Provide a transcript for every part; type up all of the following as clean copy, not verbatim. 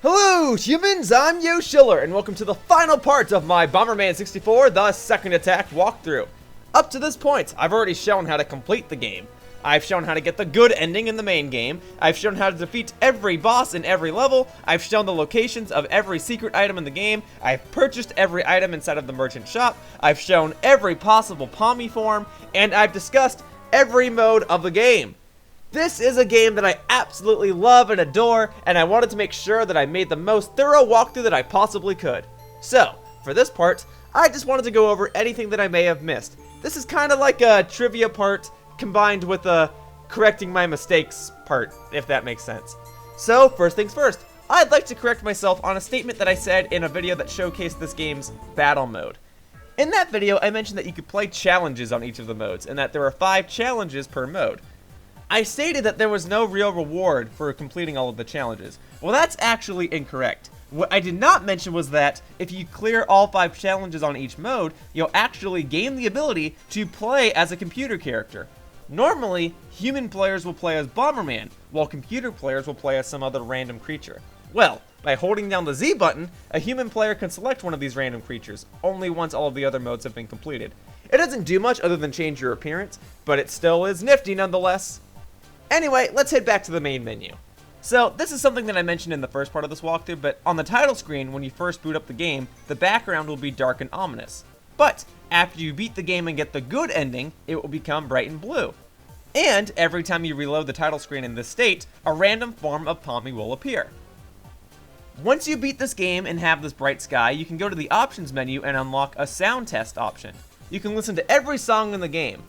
Hello humans, I'm Yoshiller, and welcome to the final part of my Bomberman 64, the second attack walkthrough. Up to this point, I've already shown how to complete the game. I've shown how to get the good ending in the main game. I've shown how to defeat every boss in every level. I've shown the locations of every secret item in the game. I've purchased every item inside of the merchant shop. I've shown every possible Pommy form, and I've discussed every mode of the game. This is a game that I absolutely love and adore, and I wanted to make sure that I made the most thorough walkthrough that I possibly could. So, for this part, I just wanted to go over anything that I may have missed. This is kind of like a trivia part combined with a correcting my mistakes part, if that makes sense. So, first things first, I'd like to correct myself on a statement that I said in a video that showcased this game's battle mode. In that video, I mentioned that you could play challenges on each of the modes, and that there are 5 challenges per mode. I stated that there was no real reward for completing all of the challenges. Well, that's actually incorrect. What I did not mention was that if you clear all 5 challenges on each mode, you'll actually gain the ability to play as a computer character. Normally, human players will play as Bomberman, while computer players will play as some other random creature. Well, by holding down the Z button, a human player can select one of these random creatures, only once all of the other modes have been completed. It doesn't do much other than change your appearance, but it still is nifty nonetheless. Anyway, let's head back to the main menu. So, this is something that I mentioned in the first part of this walkthrough, but on the title screen, when you first boot up the game, the background will be dark and ominous. But, after you beat the game and get the good ending, it will become bright and blue. And, every time you reload the title screen in this state, a random form of Pommy will appear. Once you beat this game and have this bright sky, you can go to the options menu and unlock a sound test option. You can listen to every song in the game.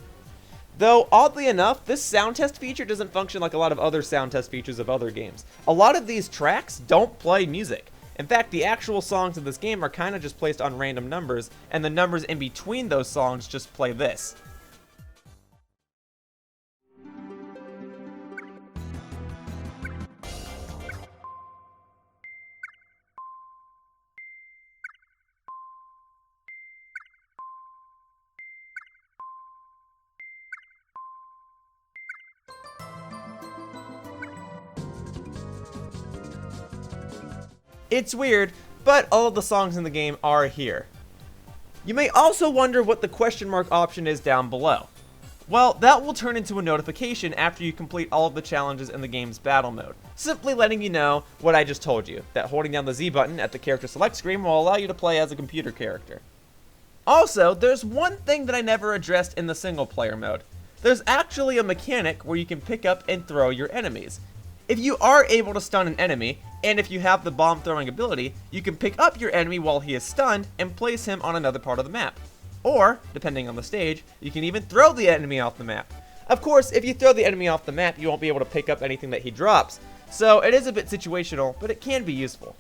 Though, oddly enough, this sound test feature doesn't function like a lot of other sound test features of other games. A lot of these tracks don't play music. In fact, the actual songs of this game are kind of just placed on random numbers, and the numbers in between those songs just play this. It's weird, but all of the songs in the game are here. You may also wonder what the question mark option is down below. Well, that will turn into a notification after you complete all of the challenges in the game's battle mode, simply letting you know what I just told you, that holding down the Z button at the character select screen will allow you to play as a computer character. Also, there's one thing that I never addressed in the single player mode. There's actually a mechanic where you can pick up and throw your enemies. If you are able to stun an enemy, and if you have the bomb throwing ability, you can pick up your enemy while he is stunned and place him on another part of the map. Or, depending on the stage, you can even throw the enemy off the map. Of course, if you throw the enemy off the map, you won't be able to pick up anything that he drops, so it is a bit situational, but it can be useful.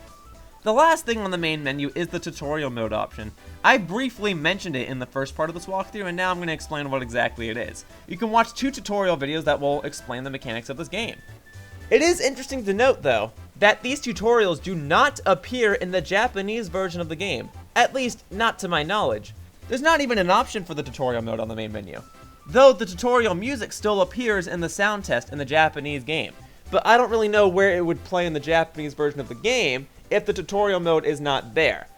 The last thing on the main menu is the tutorial mode option. I briefly mentioned it in the first part of this walkthrough, and now I'm going to explain what exactly it is. You can watch 2 tutorial videos that will explain the mechanics of this game. It is interesting to note, though, that these tutorials do not appear in the Japanese version of the game. At least, not to my knowledge. There's not even an option for the tutorial mode on the main menu. Though the tutorial music still appears in the sound test in the Japanese game. But I don't really know where it would play in the Japanese version of the game if the tutorial mode is not there.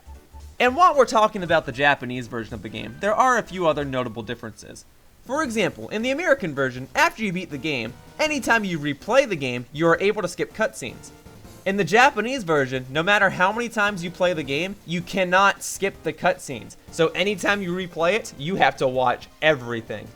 And while we're talking about the Japanese version of the game, there are a few other notable differences. For example, in the American version, after you beat the game, anytime you replay the game, you are able to skip cutscenes. In the Japanese version, no matter how many times you play the game, you cannot skip the cutscenes. So anytime you replay it, you have to watch everything.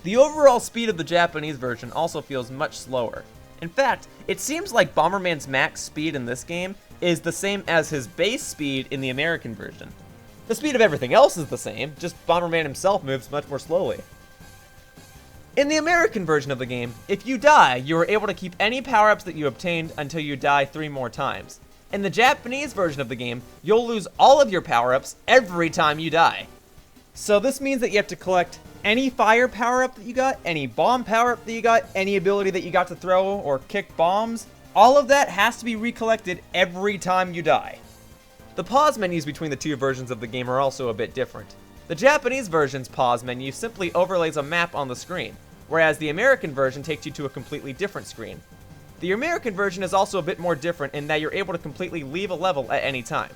The overall speed of the Japanese version also feels much slower. In fact, it seems like Bomberman's max speed in this game is the same as his base speed in the American version. The speed of everything else is the same, just Bomberman himself moves much more slowly. In the American version of the game, if you die, you are able to keep any power-ups that you obtained until you die 3 more times. In the Japanese version of the game, you'll lose all of your power-ups every time you die. So this means that you have to collect any fire power-up that you got, any bomb power-up that you got, any ability that you got to throw or kick bombs. All of that has to be recollected every time you die. The pause menus between the 2 versions of the game are also a bit different. The Japanese version's pause menu simply overlays a map on the screen, whereas the American version takes you to a completely different screen. The American version is also a bit more different in that you're able to completely leave a level at any time.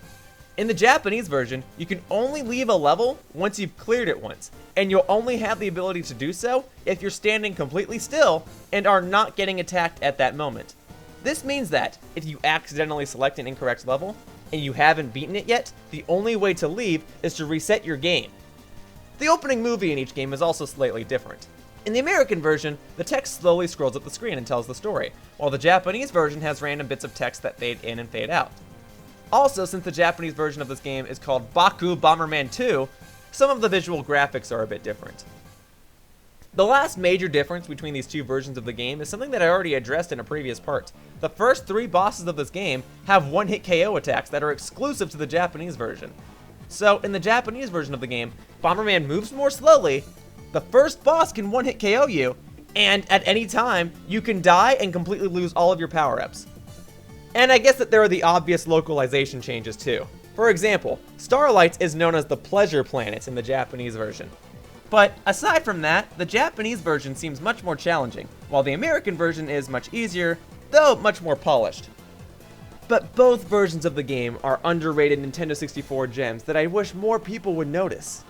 In the Japanese version, you can only leave a level once you've cleared it once, and you'll only have the ability to do so if you're standing completely still and are not getting attacked at that moment. This means that if you accidentally select an incorrect level and you haven't beaten it yet, the only way to leave is to reset your game. The opening movie in each game is also slightly different. In the American version, the text slowly scrolls up the screen and tells the story, while the Japanese version has random bits of text that fade in and fade out. Also, since the Japanese version of this game is called Baku Bomberman 2, some of the visual graphics are a bit different. The last major difference between these two versions of the game is something that I already addressed in a previous part. The first 3 bosses of this game have one-hit KO attacks that are exclusive to the Japanese version. So, in the Japanese version of the game, Bomberman moves more slowly, the first boss can one-hit KO you, and at any time, you can die and completely lose all of your power-ups. And I guess that there are the obvious localization changes too. For example, Starlight is known as the Pleasure Planet in the Japanese version. But aside from that, the Japanese version seems much more challenging, while the American version is much easier, though much more polished. But both versions of the game are underrated Nintendo 64 gems that I wish more people would notice.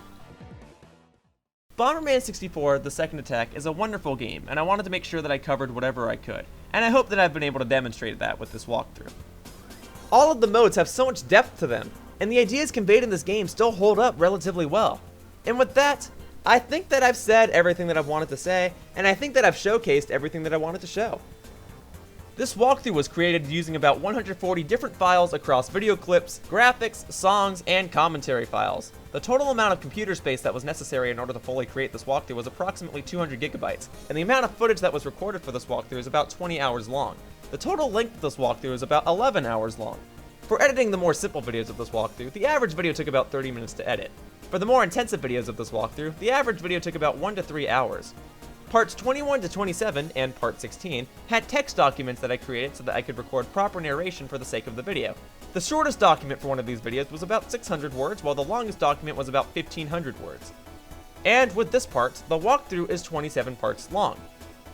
Bomberman 64: The Second Attack is a wonderful game, and I wanted to make sure that I covered whatever I could, and I hope that I've been able to demonstrate that with this walkthrough. All of the modes have so much depth to them, and the ideas conveyed in this game still hold up relatively well. And with that, I think that I've said everything that I've wanted to say, and I think that I've showcased everything that I wanted to show. This walkthrough was created using about 140 different files across video clips, graphics, songs, and commentary files. The total amount of computer space that was necessary in order to fully create this walkthrough was approximately 200 gigabytes, and the amount of footage that was recorded for this walkthrough is about 20 hours long. The total length of this walkthrough is about 11 hours long. For editing the more simple videos of this walkthrough, the average video took about 30 minutes to edit. For the more intensive videos of this walkthrough, the average video took about 1 to 3 hours. Parts 21 to 27 and Part 16 had text documents that I created so that I could record proper narration for the sake of the video. The shortest document for one of these videos was about 600 words, while the longest document was about 1500 words. And with this part, the walkthrough is 27 parts long.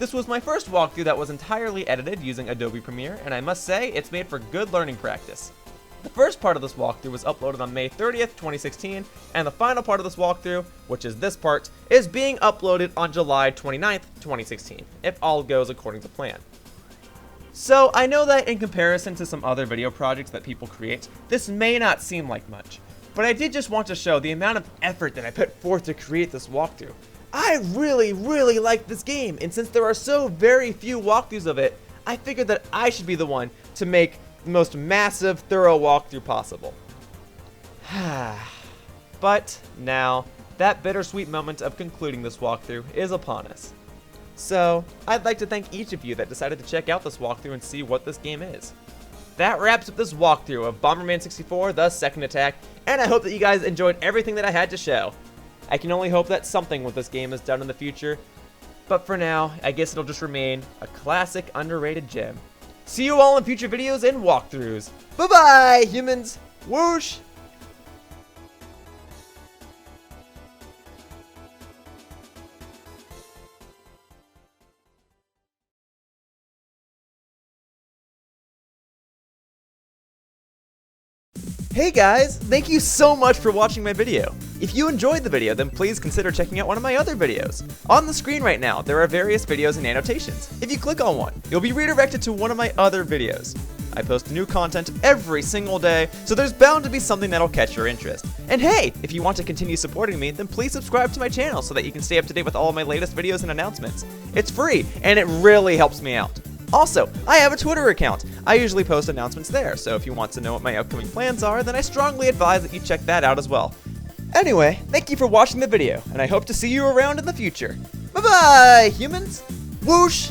This was my first walkthrough that was entirely edited using Adobe Premiere, and I must say, it's made for good learning practice. The first part of this walkthrough was uploaded on May 30th, 2016, and the final part of this walkthrough, which is this part, is being uploaded on July 29th, 2016, if all goes according to plan. So, I know that in comparison to some other video projects that people create, this may not seem like much, but I did just want to show the amount of effort that I put forth to create this walkthrough. I really like this game, and since there are so very few walkthroughs of it, I figured that I should be the one to make the most massive, thorough walkthrough possible. But now, that bittersweet moment of concluding this walkthrough is upon us. So, I'd like to thank each of you that decided to check out this walkthrough and see what this game is. That wraps up this walkthrough of Bomberman 64: The Second Attack, and I hope that you guys enjoyed everything that I had to show. I can only hope that something with this game is done in the future, but for now, I guess it'll just remain a classic, underrated gem. See you all in future videos and walkthroughs. Bye-bye, humans! Whoosh! Hey guys, thank you so much for watching my video. If you enjoyed the video, then please consider checking out one of my other videos. On the screen right now, there are various videos and annotations. If you click on one, you'll be redirected to one of my other videos. I post new content every single day, so there's bound to be something that'll catch your interest. And hey, if you want to continue supporting me, then please subscribe to my channel so that you can stay up to date with all of my latest videos and announcements. It's free, and it really helps me out. Also, I have a Twitter account. I usually post announcements there, so if you want to know what my upcoming plans are, then I strongly advise that you check that out as well. Anyway, thank you for watching the video, and I hope to see you around in the future. Bye-bye, humans! Whoosh!